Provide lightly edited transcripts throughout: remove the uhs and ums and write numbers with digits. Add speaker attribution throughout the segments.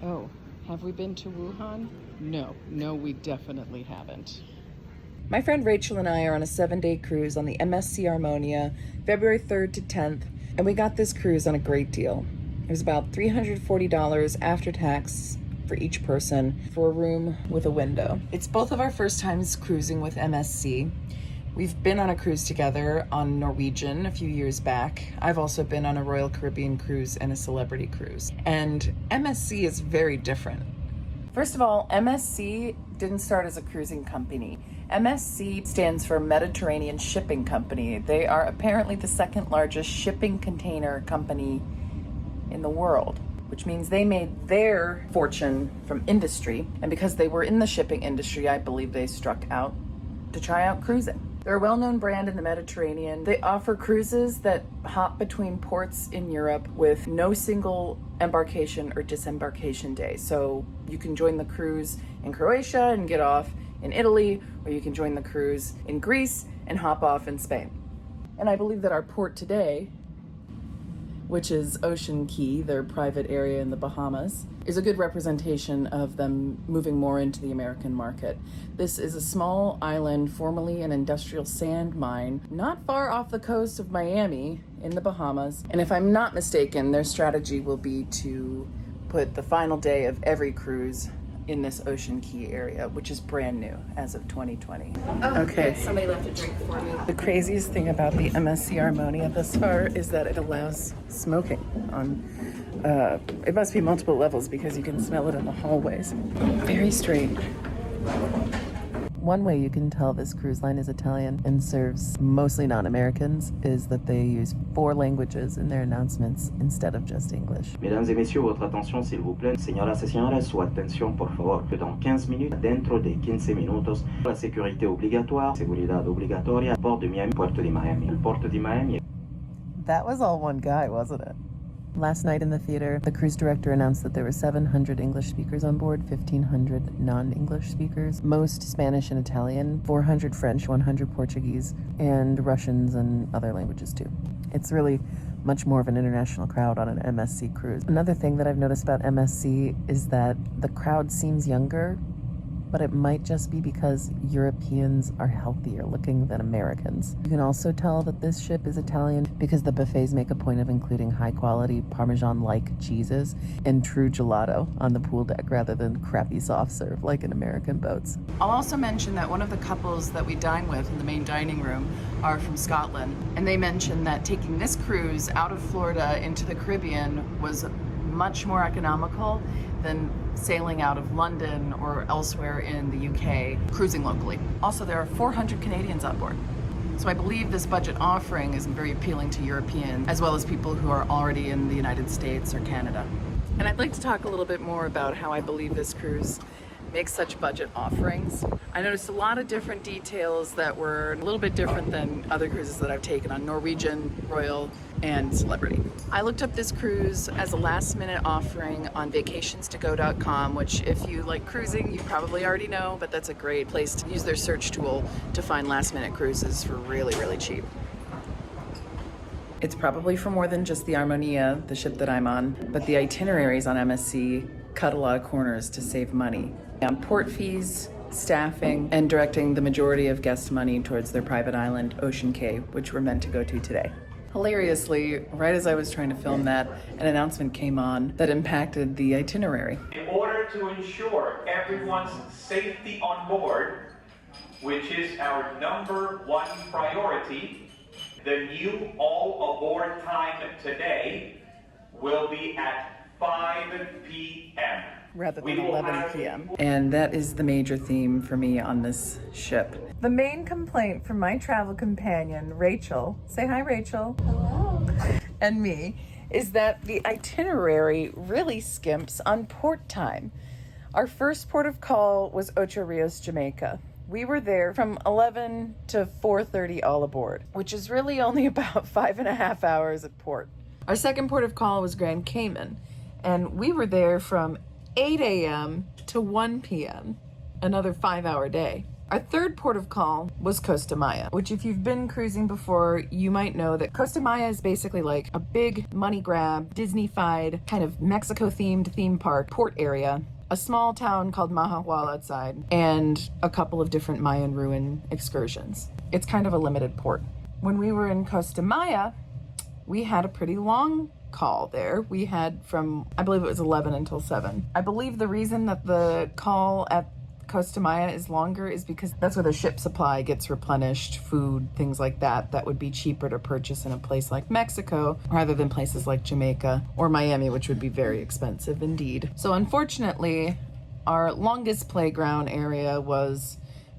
Speaker 1: Oh, have we been to Wuhan? No, we definitely haven't. My friend Rachael and I are on a 7-day cruise on the MSC Armonia, February 3rd to 10th, and we got this cruise on a great deal. It was about $340 after tax for each person for a room with a window. It's both of our first times cruising with MSC. We've been on a cruise together on Norwegian a few years back. I've also been on a Royal Caribbean cruise and a Celebrity cruise. And MSC is very different. First of all, MSC didn't start as a cruising company. MSC stands for Mediterranean Shipping Company. They are apparently the second largest shipping container company in the world, which means they made their fortune from industry. And because they were in the shipping industry, I believe they struck out to try out cruising. They're a well-known brand in the Mediterranean. They offer cruises that hop between ports in Europe with no single embarkation or disembarkation day. So you can join the cruise in Croatia and get off in Italy, or you can join the cruise in Greece and hop off in Spain. And I believe that our port today, which is Ocean Key, their private area in the Bahamas, is a good representation of them moving more into the American market. This is a small island, formerly an industrial sand mine, not far off the coast of Miami in the Bahamas. And if I'm not mistaken, their strategy will be to put the final day of every cruise in this Ocean Key area, which is brand new as of 2020. Okay.
Speaker 2: Somebody left a drink for me.
Speaker 1: The craziest thing about the MSC Armonia thus far is that it allows smoking on, it must be multiple levels because you can smell it in the hallways. Very strange. One way you can tell this cruise line is Italian and serves mostly non-Americans is that they use 4 languages in their announcements instead of just English.
Speaker 3: Mesdames et messieurs, votre attention s'il vous plaît. Señoras y señores, su atención por favor. Que dans 15 minutes, dentro de 15 minutos, la sécurité obligatoire, seguridad obligatoria, Port de Miami, Puerto de Miami. El Puerto de Miami.
Speaker 1: That was all one guy, wasn't it? Last night in the theater, the cruise director announced that there were 700 English speakers on board, 1,500 non-English speakers, most Spanish and Italian, 400 French, 100 Portuguese, and Russians and other languages too. It's really much more of an international crowd on an MSC cruise. Another thing that I've noticed about MSC is that the crowd seems younger, but it might just be because Europeans are healthier looking than Americans. You can also tell that this ship is Italian because the buffets make a point of including high-quality Parmesan-like cheeses and true gelato on the pool deck rather than crappy soft serve like in American boats. I'll also mention that one of the couples that we dine with in the main dining room are from Scotland, and they mentioned that taking this cruise out of Florida into the Caribbean was much more economical than sailing out of London or elsewhere in the UK, cruising locally. Also, there are 400 Canadians on board. So I believe this budget offering is very appealing to Europeans, as well as people who are already in the United States or Canada. And I'd like to talk a little bit more about how I believe this cruise makes such budget offerings. I noticed a lot of different details that were a little bit different than other cruises that I've taken on Norwegian, Royal, and Celebrity. I looked up this cruise as a last-minute offering on vacationstogo.com, which if you like cruising, you probably already know, but that's a great place to use their search tool to find last-minute cruises for really, really cheap. It's probably for more than just the Armonia, the ship that I'm on, but the itineraries on MSC cut a lot of corners to save money on port fees, staffing, and directing the majority of guest money towards their private island, Ocean Cay, which we're meant to go to today. Hilariously, right as I was trying to film that, an announcement came on that impacted the itinerary.
Speaker 4: In order to ensure everyone's safety on board, which is our #1 priority, the new all aboard time today will be at 5 p.m.
Speaker 1: Rather than 11 p.m. And that is the major theme for me on this ship. The main complaint from my travel companion, Rachael, say hi, Rachael.
Speaker 2: Hello.
Speaker 1: And me, is that the itinerary really skimps on port time. Our first port of call was Ocho Rios, Jamaica. We were there from 11 to 4:30 all aboard, which is really only about 5.5 hours at port. Our second port of call was Grand Cayman, and we were there from 8 a.m. to 1 p.m., another 5-hour day. Our third port of call was Costa Maya, which if you've been cruising before, you might know that Costa Maya is basically like a big money grab, Disney-fied, kind of Mexico-themed theme park port area, a small town called Mahahual outside, and a couple of different Mayan ruin excursions. It's kind of a limited port. When we were in Costa Maya, we had a pretty long call there. We had from, I believe it was 11 until 7. I believe the reason that the call at Costa Maya is longer is because that's where the ship supply gets replenished, food, things like that, that would be cheaper to purchase in a place like Mexico rather than places like Jamaica or Miami, which would be very expensive indeed. So unfortunately, our longest playground area was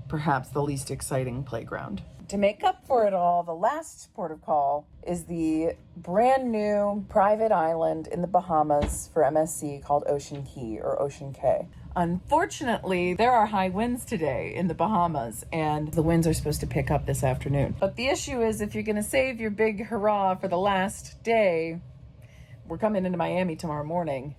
Speaker 1: perhaps the least exciting playground. To make up for it all, the last port of call is the brand new private island in the Bahamas for MSC called Ocean Key or Ocean Cay. Unfortunately, there are high winds today in the Bahamas, and the winds are supposed to pick up this afternoon. But the issue is, if you're going to save your big hurrah for the last day, we're coming into Miami tomorrow morning,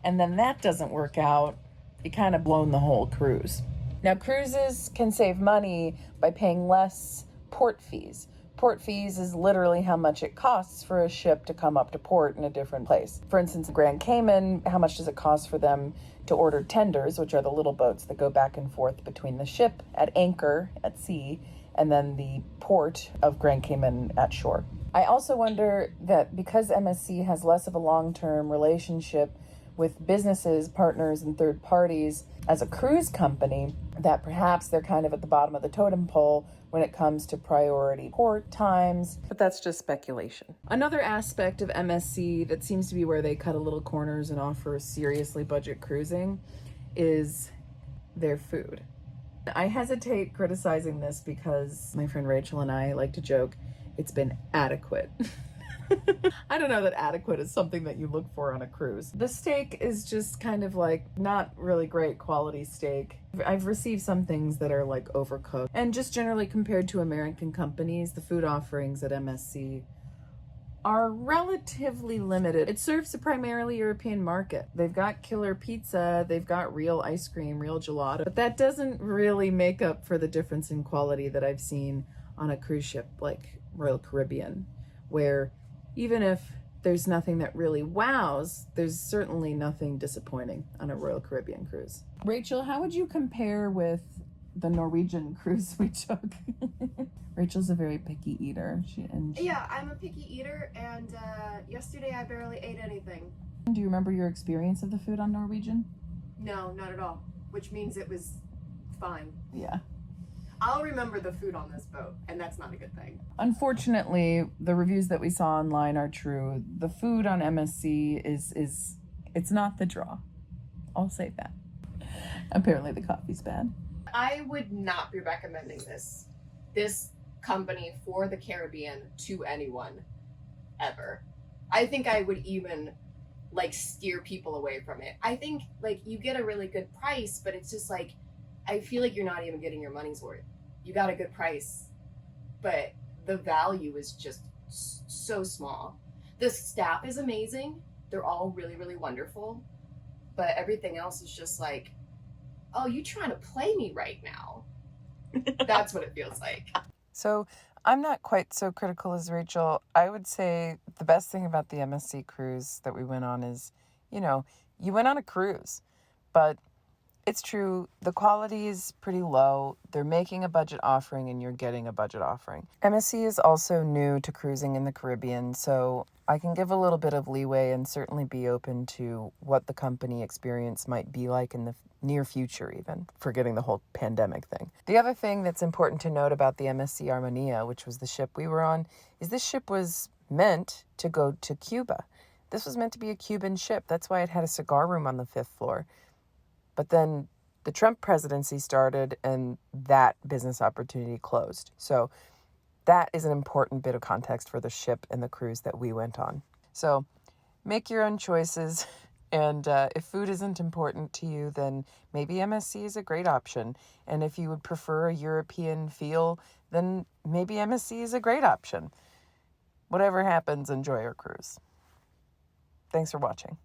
Speaker 1: and then that doesn't work out, you kind of blown the whole cruise. Now, cruises can save money by paying less port fees. Port fees is literally how much it costs for a ship to come up to port in a different place. For instance, Grand Cayman, how much does it cost for them to order tenders, which are the little boats that go back and forth between the ship at anchor at sea and then the port of Grand Cayman at shore. I also wonder that because MSC has less of a long-term relationship with businesses, partners, and third parties as a cruise company, that perhaps they're kind of at the bottom of the totem pole when it comes to priority port times. But that's just speculation. Another aspect of MSC that seems to be where they cut a little corners and offer seriously budget cruising is their food. I hesitate criticizing this because my friend Rachael and I like to joke, it's been adequate. I don't know that adequate is something that you look for on a cruise. The steak is just kind of like not really great quality steak. I've received some things that are like overcooked. And just generally compared to American companies, the food offerings at MSC are relatively limited. It serves a primarily European market. They've got killer pizza, they've got real ice cream, real gelato, but that doesn't really make up for the difference in quality that I've seen on a cruise ship like Royal Caribbean, where even if there's nothing that really wows, there's certainly nothing disappointing on a Royal Caribbean cruise. Rachael, how would you compare with the Norwegian cruise we took? Rachel's a very picky eater.
Speaker 2: Yeah, I'm a picky eater, and yesterday I barely ate anything.
Speaker 1: Do you remember your experience of the food on Norwegian?
Speaker 2: No, not at all, which means it was fine.
Speaker 1: Yeah.
Speaker 2: I'll remember the food on this boat, and that's not a good thing.
Speaker 1: Unfortunately, the reviews that we saw online are true. The food on MSC it's not the draw. I'll say that. Apparently the coffee's bad.
Speaker 2: I would not be recommending this company for the Caribbean to anyone ever. I think I would even like steer people away from it. I think like you get a really good price, but it's just like I feel like you're not even getting your money's worth. You got a good price, but the value is just so small. The staff is amazing. They're all really, really wonderful, but everything else is just like, oh, you trying to play me right now? That's what it feels like.
Speaker 1: So I'm not quite so critical as Rachael. I would say the best thing about the MSC cruise that we went on is, you went on a cruise, but it's true, the quality is pretty low. They're making a budget offering and you're getting a budget offering. MSC is also new to cruising in the Caribbean, so I can give a little bit of leeway and certainly be open to what the company experience might be like in the near future even, forgetting the whole pandemic thing. The other thing that's important to note about the MSC Armonia, which was the ship we were on, is this ship was meant to go to Cuba. This was meant to be a Cuban ship. That's why it had a cigar room on the 5th floor. But then the Trump presidency started and that business opportunity closed. So that is an important bit of context for the ship and the cruise that we went on. So make your own choices. And if food isn't important to you, then maybe MSC is a great option. And if you would prefer a European feel, then maybe MSC is a great option. Whatever happens, enjoy your cruise. Thanks for watching.